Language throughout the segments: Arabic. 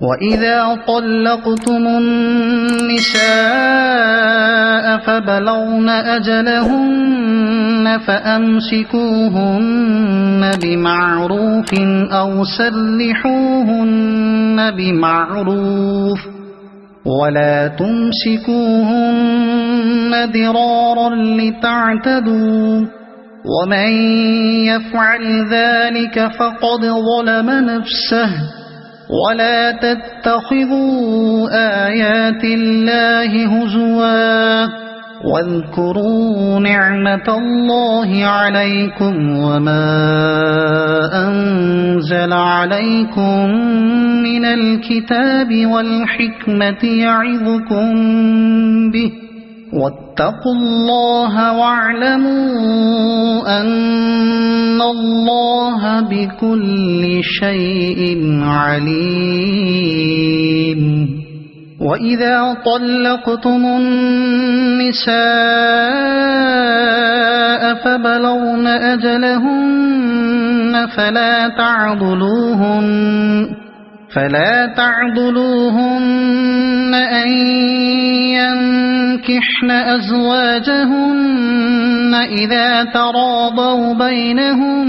وإذا طلقتم النساء فبلغن أجلهن فأمسكوهن بمعروف أو سرحوهن بمعروف ولا تمسكوهن ضرارا لتعتدوا ومن يفعل ذلك فقد ظلم نفسه ولا تتخذوا آيات الله هزوا واذكروا نعمة الله عليكم وما أنزل عليكم من الكتاب والحكمة يعظكم به واتقوا الله واعلموا أن الله بكل شيء عليم وإذا طلقتم النساء فبلغن أجلهن فلا تعضلوهن أن ينكحن أزواجهن إذا تراضوا بينهم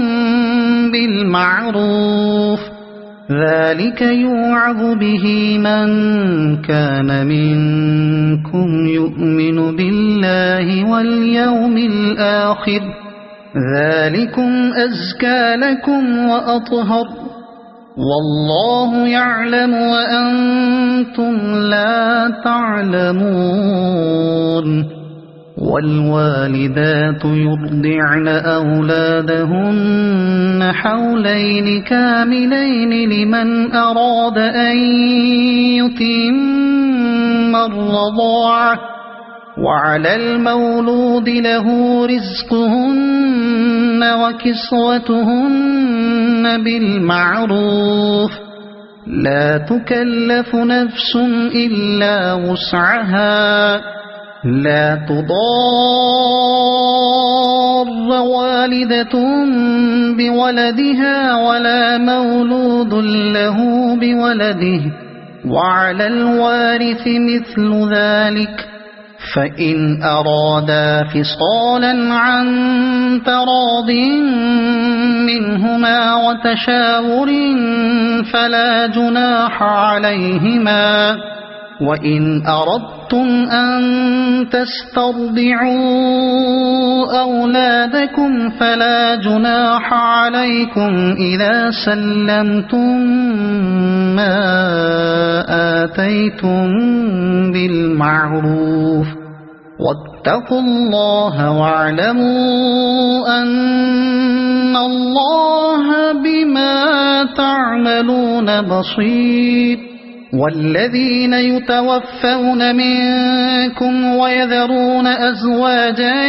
بالمعروف ذلك يوعظ به من كان منكم يؤمن بالله واليوم الآخر ذلكم أزكى لكم وأطهر والله يعلم وأنتم لا تعلمون والوالدات يرضعن أولادهن حولين كاملين لمن أراد أن يتم الرضاعة وعلى المولود له رزقهن وكسوتهن بالمعروف لا تكلف نفس إلا وسعها لا تضار والدة بولدها ولا مولود له بولده وعلى الوارث مثل ذلك فإن أرادا فصالا عن تراض منهما وتشاور فلا جناح عليهما وإن أردتم أن تسترضعوا أولادكم فلا جناح عليكم إذا سلمتم ما آتيتم بالمعروف واتقوا الله واعلموا أن الله بما تعملون بصير والذين يتوفون منكم ويذرون أزواجا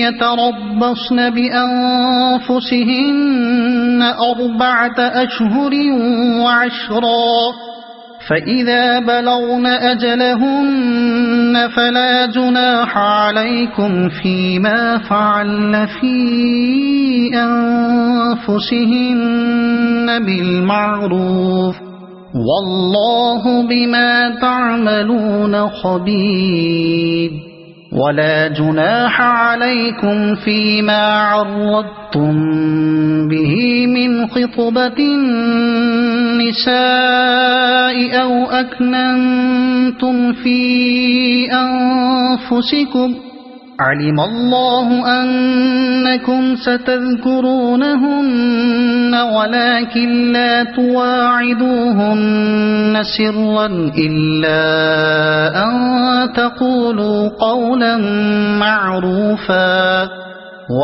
يتربصن بأنفسهن 4 أشهر وعشرا فإذا بلغن أجلهن فلا جناح عليكم فيما فعلن في أنفسهن بالمعروف والله بما تعملون خبير ولا جناح عليكم فيما عرضتم به من خطبة النساء أو أكننتم في أنفسكم علم الله أنكم ستذكرونهن ولكن لا تواعدوهن سرا إلا أن تقولوا قولا معروفا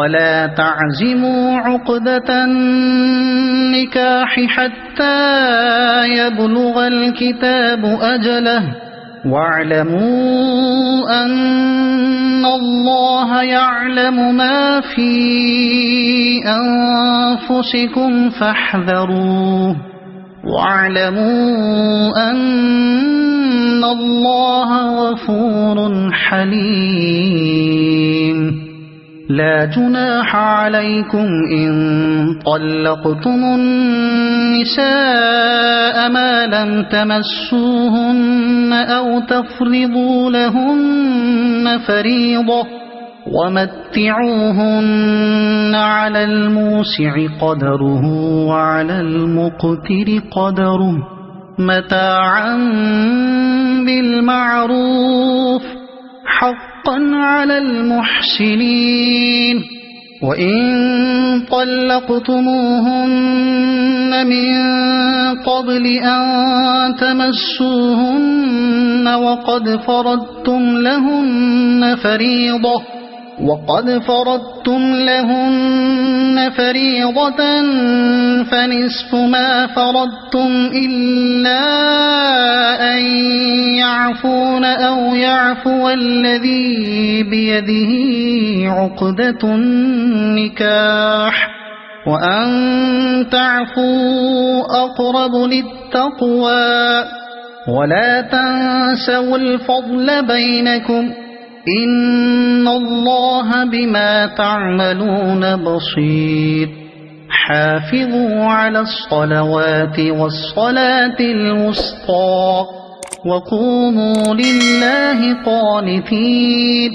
ولا تعزموا عقدة النكاح حتى يبلغ الكتاب أجله واعلموا أن الله يعلم ما في أنفسكم فاحذروه واعلموا أن الله غفور حليم لا جناح عليكم إن طلقتم النساء ما لم تمسوهن أو تفرضوا لهن فريضة ومتعوهن على الموسع قدره وعلى المقتر قدره متاعا بالمعروف حقا على المحسنين. وإن طلقتموهن من قبل أن تمسوهن وقد فرضتم لهن فريضة فنصف ما فرضتم إلا أن يعفون أو يعفو الذي بيده عقدة النكاح وأن تعفوا أقرب للتقوى ولا تنسوا الفضل بينكم إن الله بما تعملون بصير. حافظوا على الصلوات والصلاة الوسطى وقوموا لله قانتين.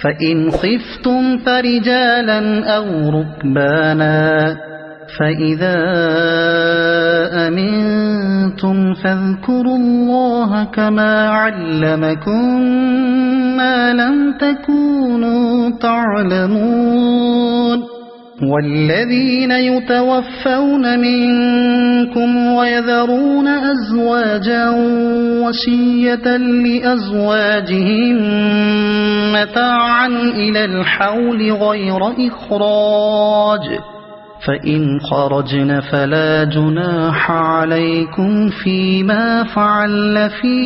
فإن خفتم فرجالا أو ركبانا فإذا أمنتم فاذكروا الله كما علمكم ما لم تكونوا تعلمون. والذين يتوفون منكم ويذرون أزواجا وصية لأزواجهم متاعا إلى الحول غير إخراج فإن خرجن فلا جناح عليكم فيما فعل في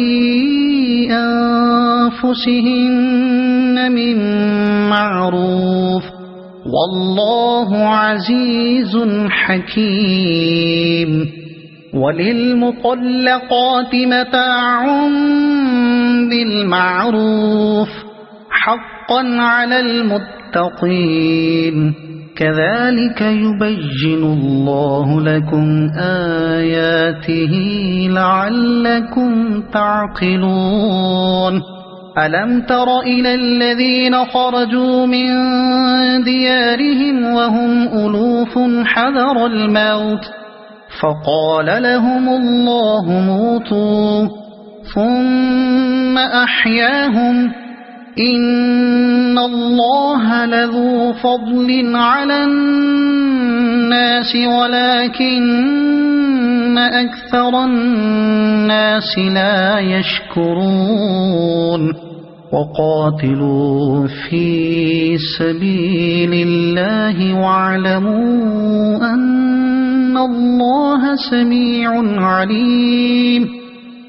أنفسهن من معروف والله عزيز حكيم. وللمطلقات متاع بالمعروف حقا على المتقين. كذلك يبين الله لكم آياته لعلكم تعقلون. ألم تر إلى الذين خرجوا من ديارهم وهم ألوف حذر الموت فقال لهم الله موتوا ثم أحياهم إن الله لذو فضل على الناس ولكن أكثر الناس لا يشكرون. وقاتلوا في سبيل الله واعلموا أن الله سميع عليم.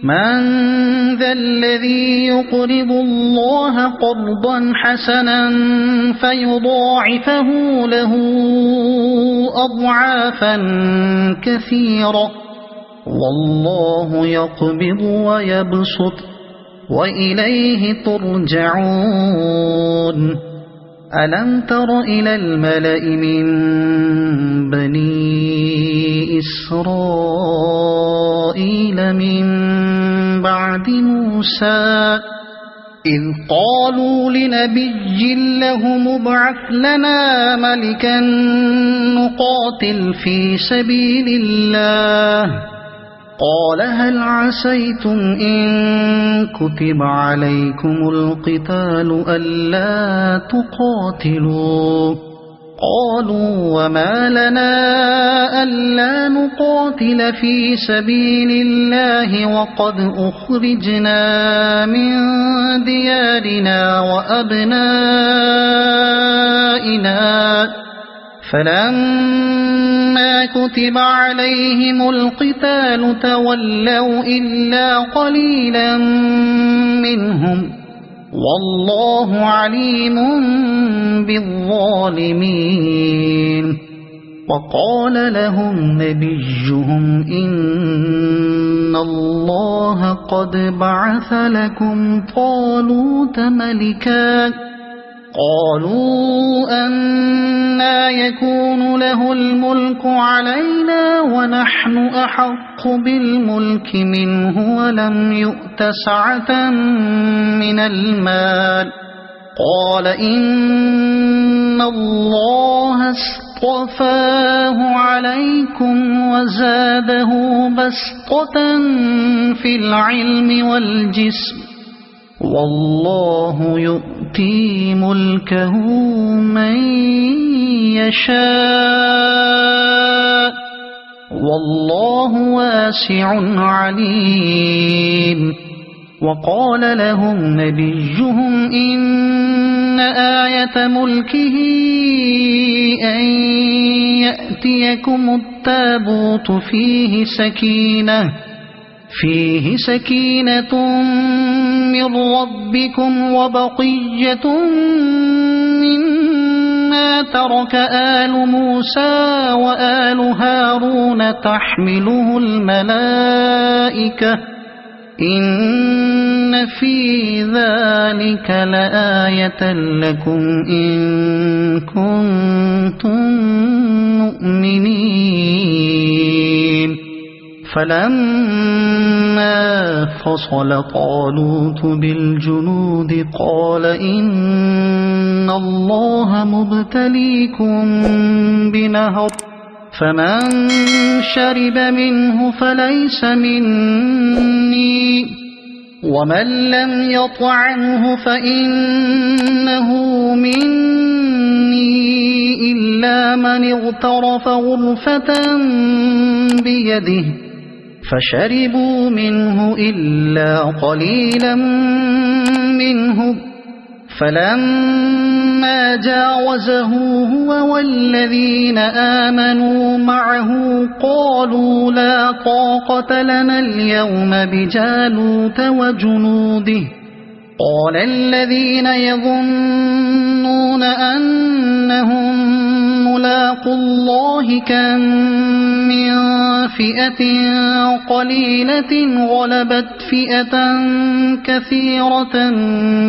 من ذا الذي يقرض الله قرضا حسنا فيضاعفه له أضعافا كثيرة والله يقبض ويبسط وإليه ترجعون. ألم تر إلى الملأ من بني إسرائيل من بعد موسى إذ قالوا لنبي له ابعث لنا ملكا نقاتل في سبيل الله قال هل عسيتم إن كتب عليكم القتال ألا تقاتلوا قالوا وما لنا ألا نقاتل في سبيل الله وقد أخرجنا من ديارنا وأبنائنا فلما كتب عليهم القتال تولوا إلا قليلا منهم والله عليم بالظالمين. وقال لهم نبيهم إن الله قد بعث لكم طالوت ملكا قالوا أنى يكون له الملك علينا ونحن أحق بالملك منه ولم يؤت سعة من المال قال إن الله اصطفاه عليكم وزاده بسطة في العلم والجسم والله يؤتي ملكه من يشاء والله واسع عليم وقال لهم نبيهم إن آية ملكه أن يأتيكم التابوت فيه سكينة من ربكم وبقية مما ترك آل موسى وآل هارون تحمله الملائكة إن في ذلك لآية لكم إن كنتم مؤمنين فلما فصل طالوت بالجنود قال إن الله مبتليكم بنهر فمن شرب منه فليس مني ومن لم يطعمه فإنه مني إلا من اغترف غرفة بيده فشربوا منه إلا قليلا منه فلما جاوزه هو والذين آمنوا معه قالوا لا طاقة لنا اليوم بجالوت وجنوده قال الذين يظنون أنهم ملاقو الله كم من فئة قليلة غلبت فئة كثيرة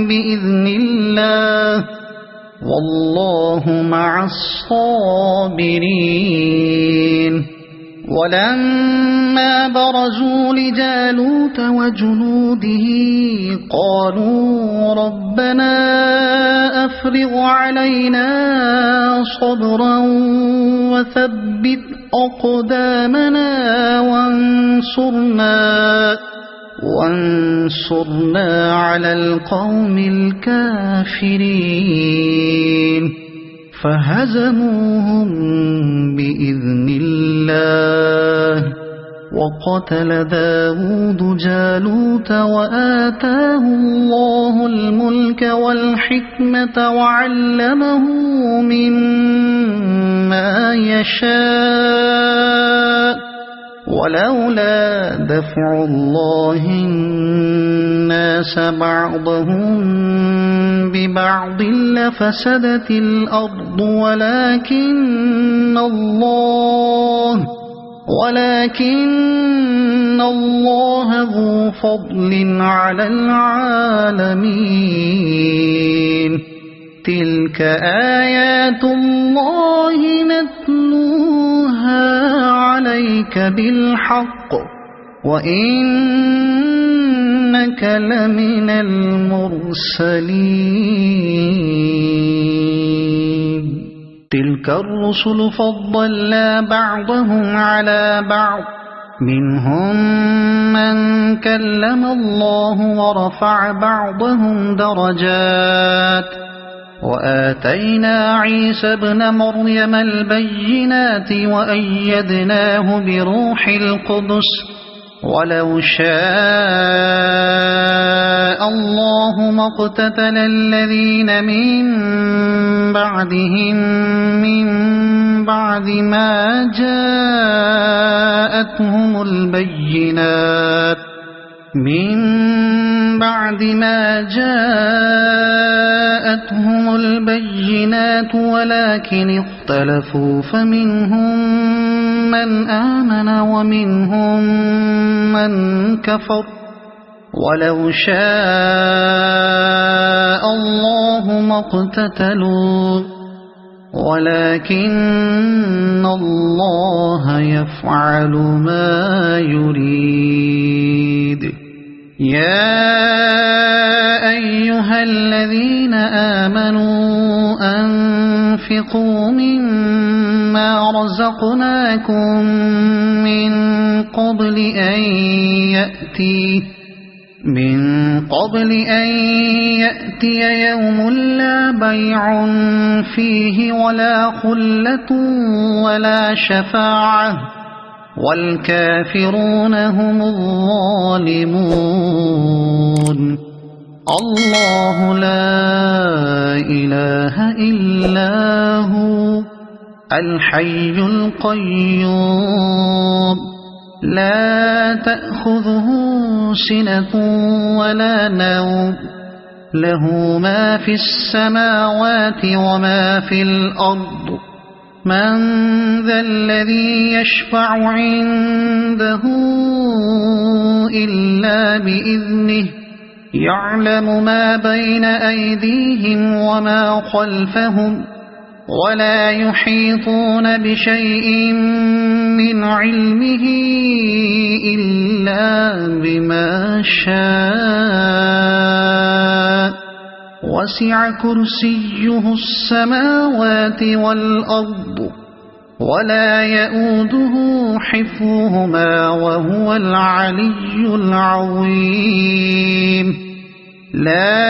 بإذن الله والله مع الصابرين ولما برزوا لجالوت وجنوده قالوا ربنا أفرغ علينا صبرا وثبت أقدامنا وانصرنا على القوم الكافرين فهزموهم بإذن الله وقتل داود جالوت وآتاه الله الملك والحكمة وعلمه مما يشاء ولولا دفع الله الناس بعضهم ببعض لفسدت الأرض ولكن الله ذو فضل على العالمين تلك آيات الله نتلوها عليك بالحق وإنك لمن المرسلين تلك الرسل فضلنا بعضهم على بعض منهم من كلم الله ورفع بعضهم درجات وآتينا عيسى ابن مريم البينات وأيدناه بروح القدس ولو شاء الله ما اقتتل الذين من بعدهم من بعد ما جاءتهم البينات ولكن اختلفوا فمنهم من آمن ومنهم من كفر ولو شاء الله ما اقتتلوا ولكن الله يفعل ما يريد. يا أيها الذين آمنوا أنفقوا مما رزقناكم من قبل أن يأتي يوم لا بيع فيه ولا خلة ولا شفاعة والكافرون هم الظالمون. الله لا إله إلا هو الحي القيوم لا تأخذه سنة ولا نوم له ما في السماوات وما في الأرض. من ذا الذي يشفع عنده إلا بإذنه يعلم ما بين أيديهم وما خلفهم ولا يحيطون بشيء من علمه إلا بما شاء وسع كرسيه السماوات والأرض ولا يؤوده حفظهما وهو العلي العظيم. لا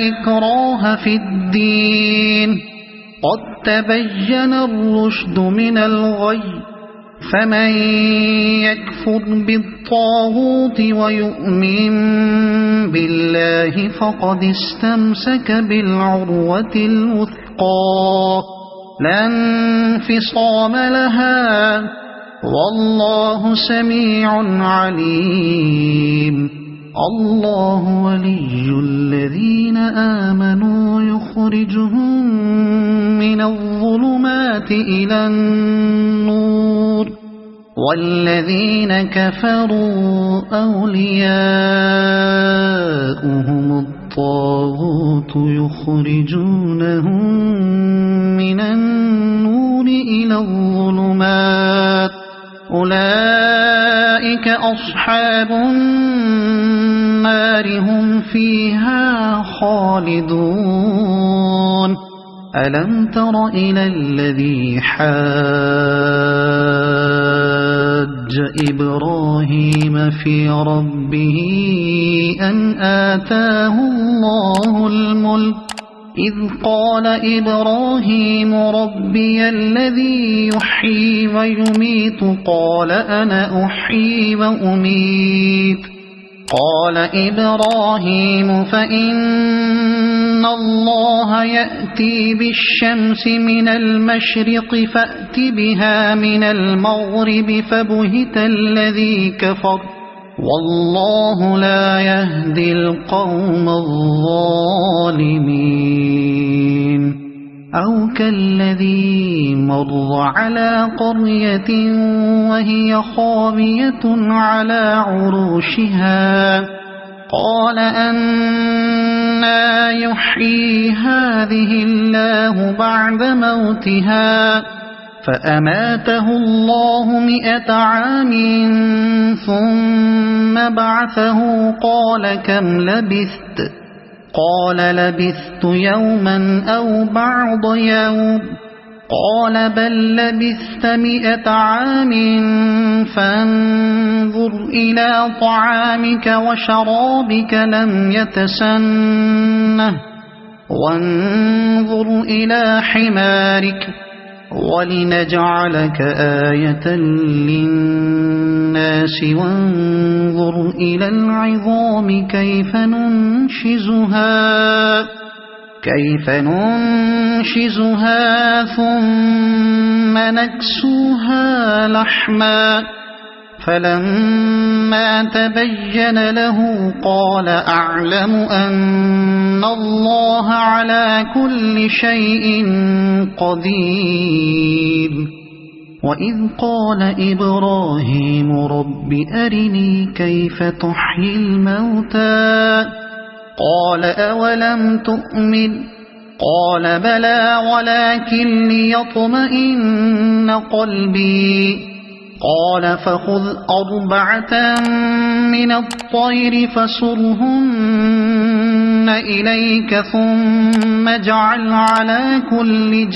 إكراه في الدين قد تبين الرشد من الغي فمن يكفر بالطاغوت ويؤمن بالله فقد استمسك بالعروة الوثقى لا انفصام لها والله سميع عليم. الله ولي الذين آمنوا يخرجهم من الظلمات إلى النور والذين كفروا أولياؤهم الطاغوت يخرجونهم من النور إلى الظلمات أولئك أصحاب النار هم فيها خالدون. ألم تر إلى الذي حاج إبراهيم في ربه أن آتاه الله الملك إذ قال إبراهيم ربي الذي يحيي ويميت قال أنا أحيي وأميت قال إبراهيم فإن الله يأتي بالشمس من المشرق فأت بها من المغرب فبهت الذي كفر والله لا يهدي القوم الظالمين. أو كالذي مر على قرية وهي خاوية على عروشها قال أنى يحيي هذه الله بعد موتها فأماته الله 100 عام ثم بعثه قال كم لبثت قال لبثت يوما أو بعض يوم قال بل لبثت 100 عام فانظر إلى طعامك وشرابك لم يتسنه وانظر إلى حمارك ولنجعلك آية للناس وانظر إلى العظام كيف ننشزها ثم نكسوها لحما فلما تبين له قال أعلم أن الله على كل شيء قدير. وإذ قال إبراهيم رب أرني كيف تحيي الموتى قال أولم تؤمن قال بلى ولكن ليطمئن قلبي قال فخذ 4 من الطير فصرهن إليك ثم اجعل على كل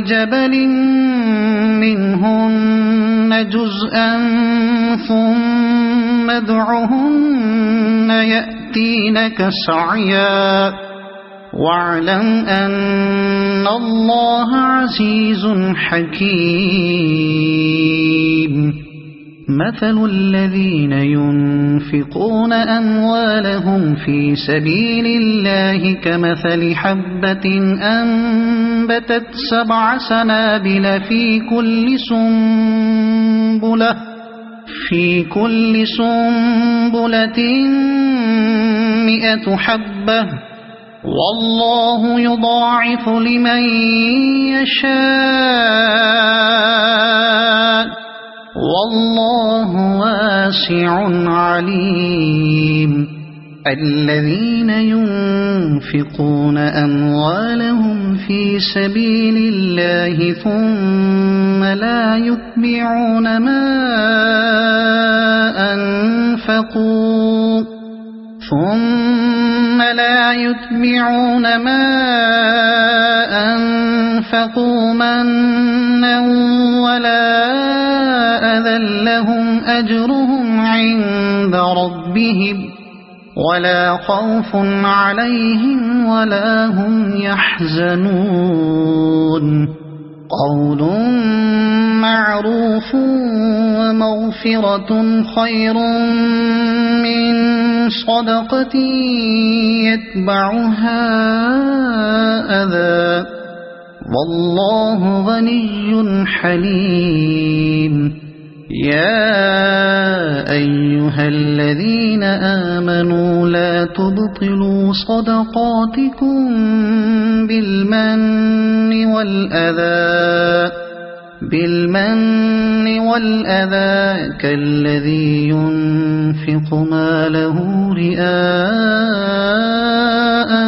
جبل منهن جزءا ثم ادعهن يأتينك سعيا واعلم أن الله عزيز حكيم مثل الذين ينفقون أموالهم في سبيل الله كمثل حبة أنبتت 7 سنابل في كل سنبلة 100 حبة والله يضاعف لمن يشاء والله واسع عليم الذين ينفقون أموالهم في سبيل الله ثم لا يتبعون ما أنفقوا منا ولا أذى لهم أجرهم عند ربهم ولا خوف عليهم ولا هم يحزنون قول معروف ومغفرة خير من صدقة يتبعها أذى والله غني حليم يا أيها الذين آمنوا لا تبطلوا صدقاتكم بالمن والأذى كالذي ينفق ماله رئاء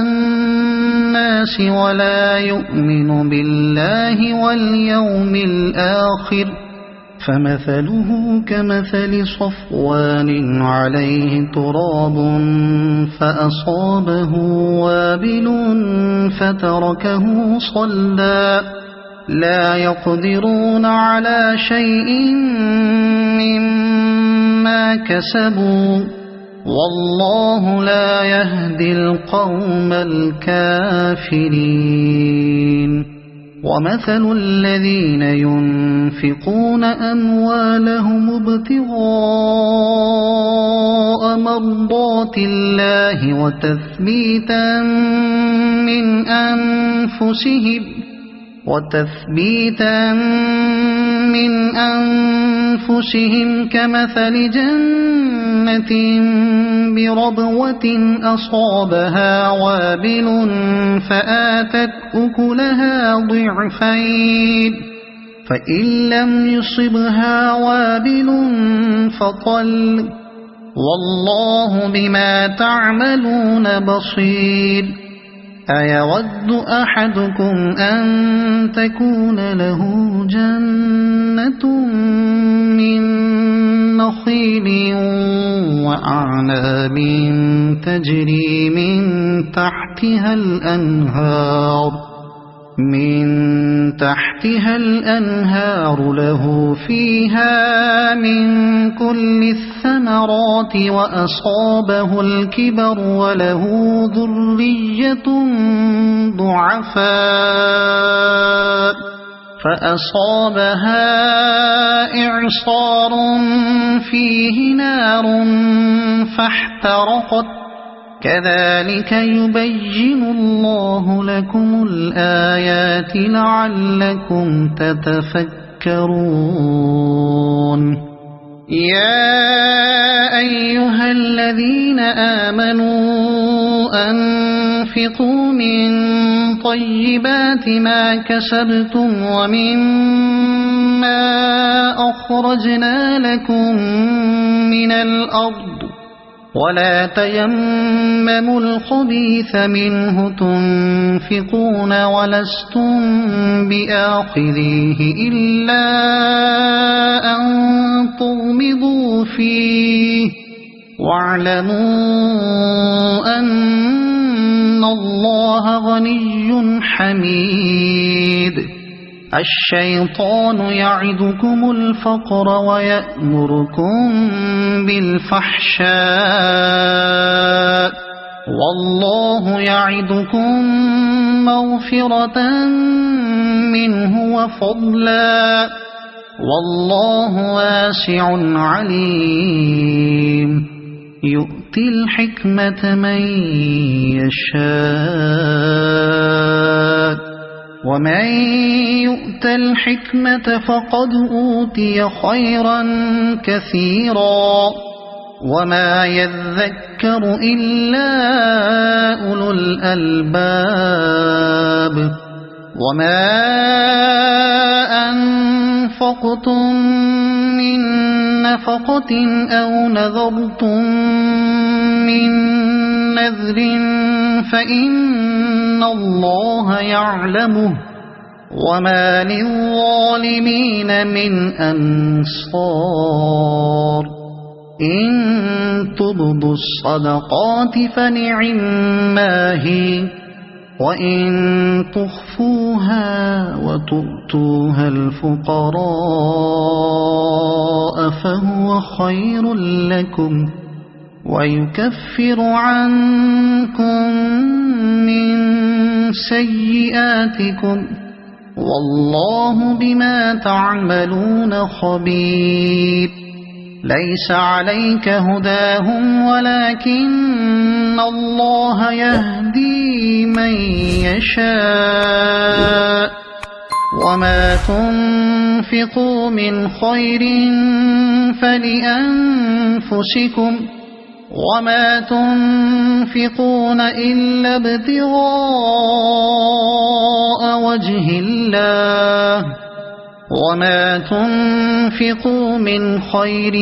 الناس ولا يؤمن بالله واليوم الآخر فمثله كمثل صفوان عليه تراب فأصابه وابل فتركه صلدا لا يقدرون على شيء مما كسبوا والله لا يهدي القوم الكافرين ومثل الذين ينفقون أموالهم ابتغاء مرضات الله وتثبيتا من أنفسهم كمثل جنة بربوة أصابها وابل فآتت أكلها ضعفين فإن لم يصبها وابل فطل والله بما تعملون بصير أيود أحدكم أن تكون له جنة من نخيل وأعناب تجري من تحتها الأنهار له فيها من كل الثمرات وأصابه الكبر وله ذرية ضعفاء فأصابها إعصار فيه نار فاحترقت كذلك يبين الله لكم الآيات لعلكم تتفكرون يا أيها الذين آمنوا أنفقوا من طيبات ما كسبتم ومما أخرجنا لكم من الأرض ولا تيمموا الخبيث منه تنفقون ولستم بآخذيه إلا أن تغمضوا فيه واعلموا أن الله غني حميد الشيطان يعدكم الفقر ويأمركم بالفحشاء والله يعدكم مغفرة منه وفضلا والله واسع عليم يؤتي الحكمة من يشاء ومن يؤت الحكمة فقد أوتي خيرا كثيرا وما يذكر إلا أولو الألباب وما أنفقتم من نفقة أو نذرتم من نذر فإن الله يعلمه وما للظالمين من أنصار إن تبدوا الصدقات فنعما هي وإن تخفوها وتؤتوها الفقراء فهو خير لكم ويكفر عنكم من سيئاتكم والله بما تعملون خبير ليس عليك هداهم ولكن الله يهدي من يشاء وما تنفقوا من خير فلأنفسكم وما تنفقون إلا ابتغاء وجه الله وما تنفقوا من خير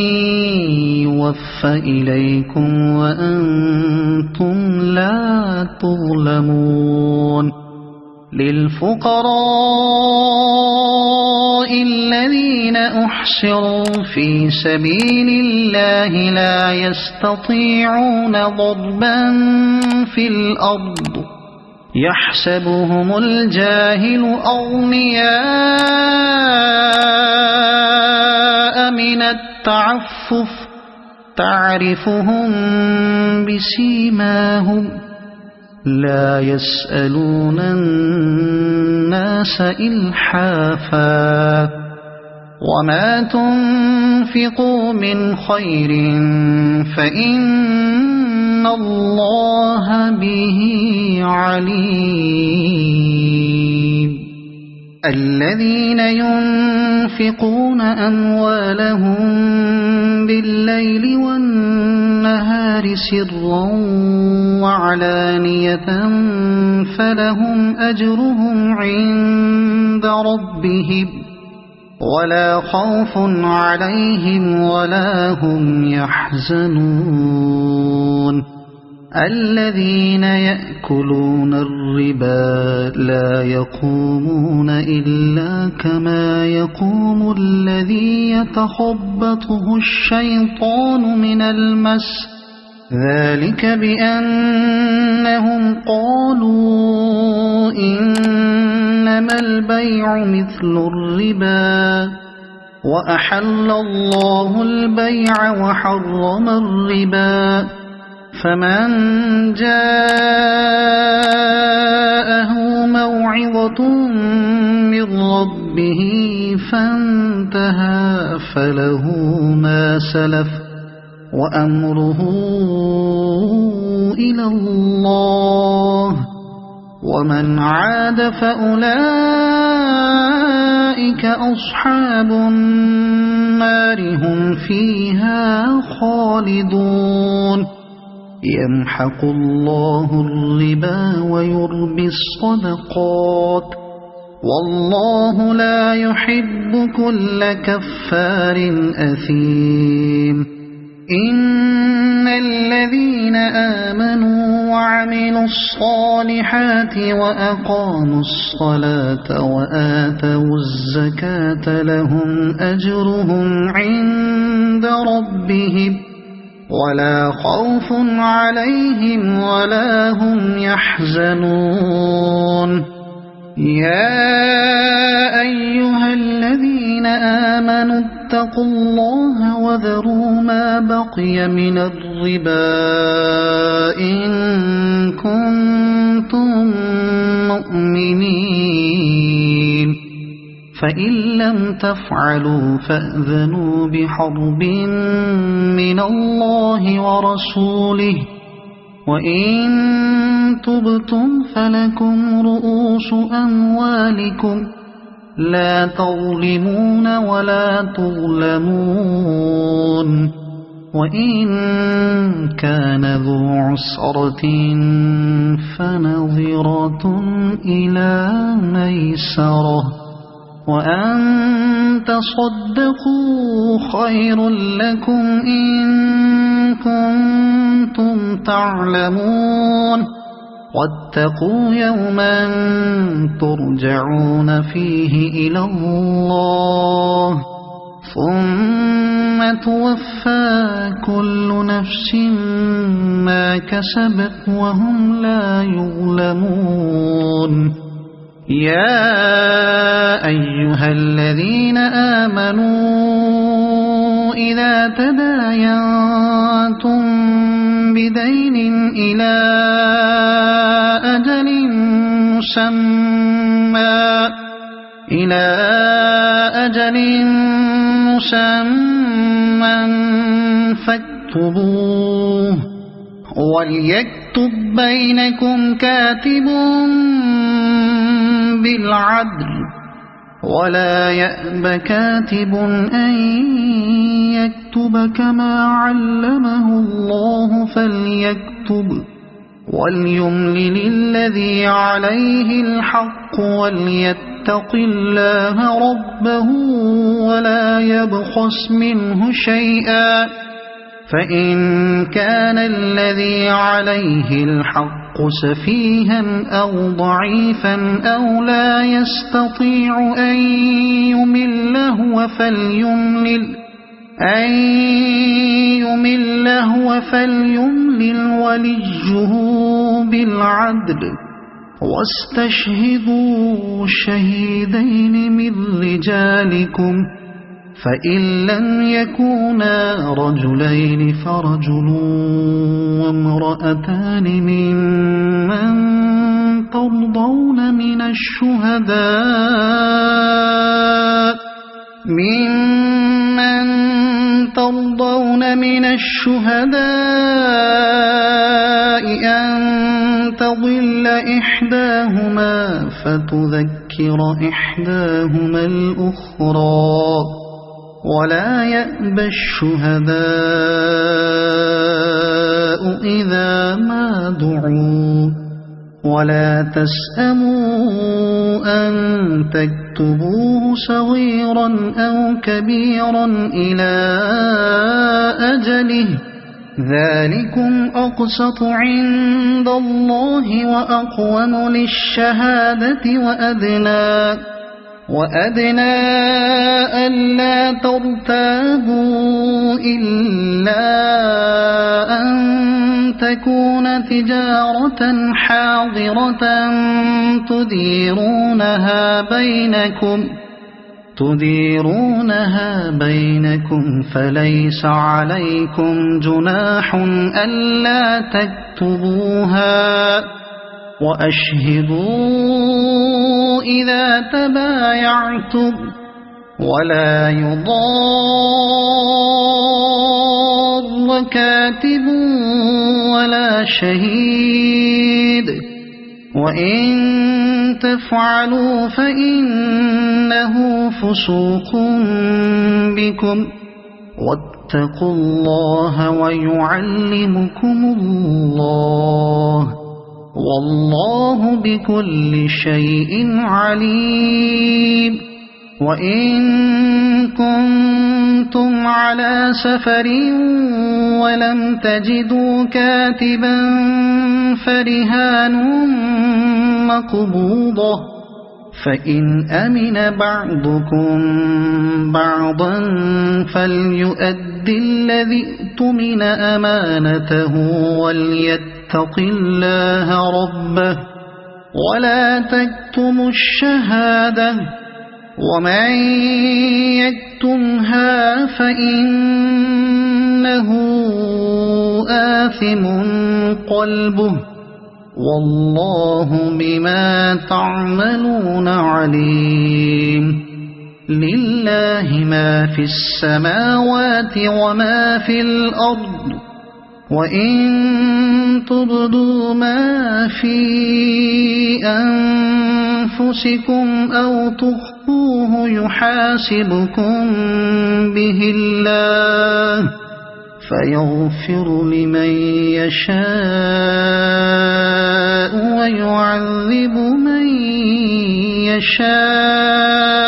يوفى إليكم وأنتم لا تظلمون للفقراء الذين أحصروا في سبيل الله لا يستطيعون ضربا في الأرض يحسبهم الجاهل أغنياء من التعفف تعرفهم بسيماهم لا يسألون الناس إلحافا وما تنفقوا من خير فإن الله به عليم الذين ينفقون أموالهم بالليل والنهار سرا وعلانية فلهم أجرهم عند ربهم ولا خوف عليهم ولا هم يحزنون الذين يأكلون الربا لا يقومون إلا كما يقوم الذي يتخبطه الشيطان من المس ذلك بأنهم قالوا إنما البيع مثل الربا وأحل الله البيع وحرم الربا فمن جاءه موعظة من ربه فانتهى فله ما سلف وأمره إلى الله ومن عاد فأولئك أصحاب النار هم فيها خالدون يمحق الله الربا ويربي الصدقات والله لا يحب كل كفار أثيم إن الذين آمنوا وعملوا الصالحات وأقاموا الصلاة وآتوا الزكاة لهم أجرهم عند ربهم ولا خوف عليهم ولا هم يحزنون يا أيها الذين آمنوا اتقوا الله وذروا ما بقي من الربا إن كنتم مؤمنين فإن لم تفعلوا فأذنوا بحرب من الله ورسوله وإن تبتم فلكم رؤوس أموالكم لا تظلمون ولا تظلمون وإن كان ذو عسرة فنظرة إلى ميسرة وأن تصدقوا خير لكم إن كنتم تعلمون واتقوا يوما ترجعون فيه إلى الله ثم توفى كل نفس ما كسبت وهم لا يظلمون يا أيها الذين آمنوا إذا تداينتم بدين إلى أجل مسمى فاكتبوه وليكتب بينكم كاتب بالعدل ولا يأب كاتب أن يكتب كما علمه الله فليكتب وليملل الذي عليه الحق وليتق الله ربه ولا يبخس منه شيئا فإن كان الذي عليه الحق سفيها أو ضعيفا أو لا يستطيع أن يمل هو فليملل وليه بالعدل واستشهدوا شهيدين من رجالكم فإن لم يكونا رجلين فرجل وامرأتان ممن ترضون من الشهداء أن تضل إحداهما فتذكر إحداهما الأخرى ولا يأبى الشهداء إذا ما دعوا ولا تسأموا أن تكتبوه صغيرا أو كبيرا إلى أجله ذلكم أقسط عند الله وأقوم للشهادة وأدنى ألا ترتابوا إلا أن تكون تجارة حاضرة تديرونها بينكم فليس عليكم جناح ألا تكتبوها وأشهدوا إذا تبايعتم ولا يضار كاتب ولا شهيد وإن تفعلوا فإنه فسوق بكم واتقوا الله ويعلمكم الله والله بكل شيء عليم. وإن كنتم على سفر ولم تجدوا كاتبا فرهان مقبوضة، فإن أمن بعضكم بعضا فليؤد الذي اؤتمن أمانته وليتق الله ربه ولا تكتموا الشهادة، ومن يكتمها فإنه آثم قلبه والله بما تعملون عليم. لله ما في السماوات وما في الأرض، وإن تبدوا ما في أنفسكم أو تخفوه يحاسبكم به الله فيغفر لمن يشاء ويعذب من يشاء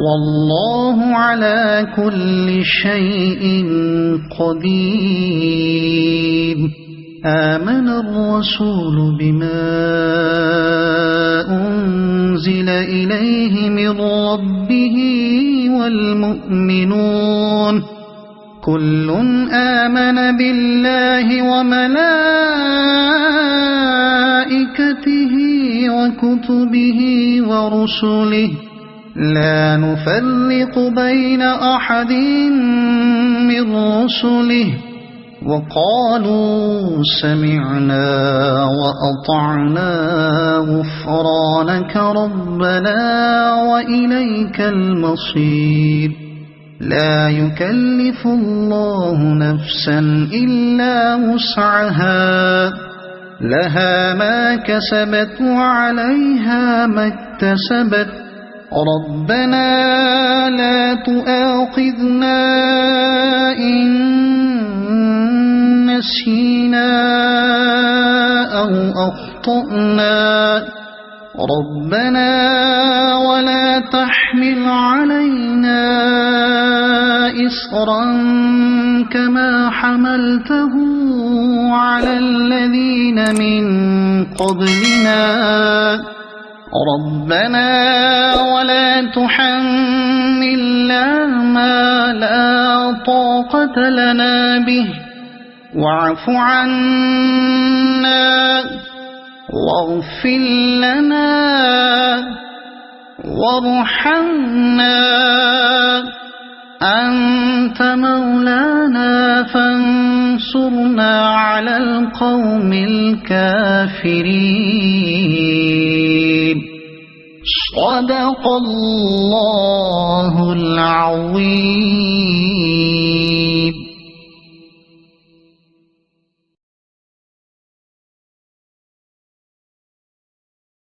والله على كل شيء قدير. آمن الرسول بما أنزل إليه من ربه والمؤمنون كل آمن بالله وملائكته وكتبه ورسله لا نفرق بين أحد من رسله وقالوا سمعنا وأطعنا غفرانك ربنا وإليك المصير. لا يكلف الله نفسا إلا وسعها لها ما كسبت وعليها ما اكتسبت ربنا لا تؤاخذنا إن نسينا أو أخطأنا ربنا ولا تحمل علينا إصرا كما حملته على الذين من قبلنا ربنا ولا تحملنا ما لا طاقة لنا به واعف عنا واغفر لنا وارحمنا أنت مولانا فانصرنا على القوم الكافرين. صدق الله العظيم.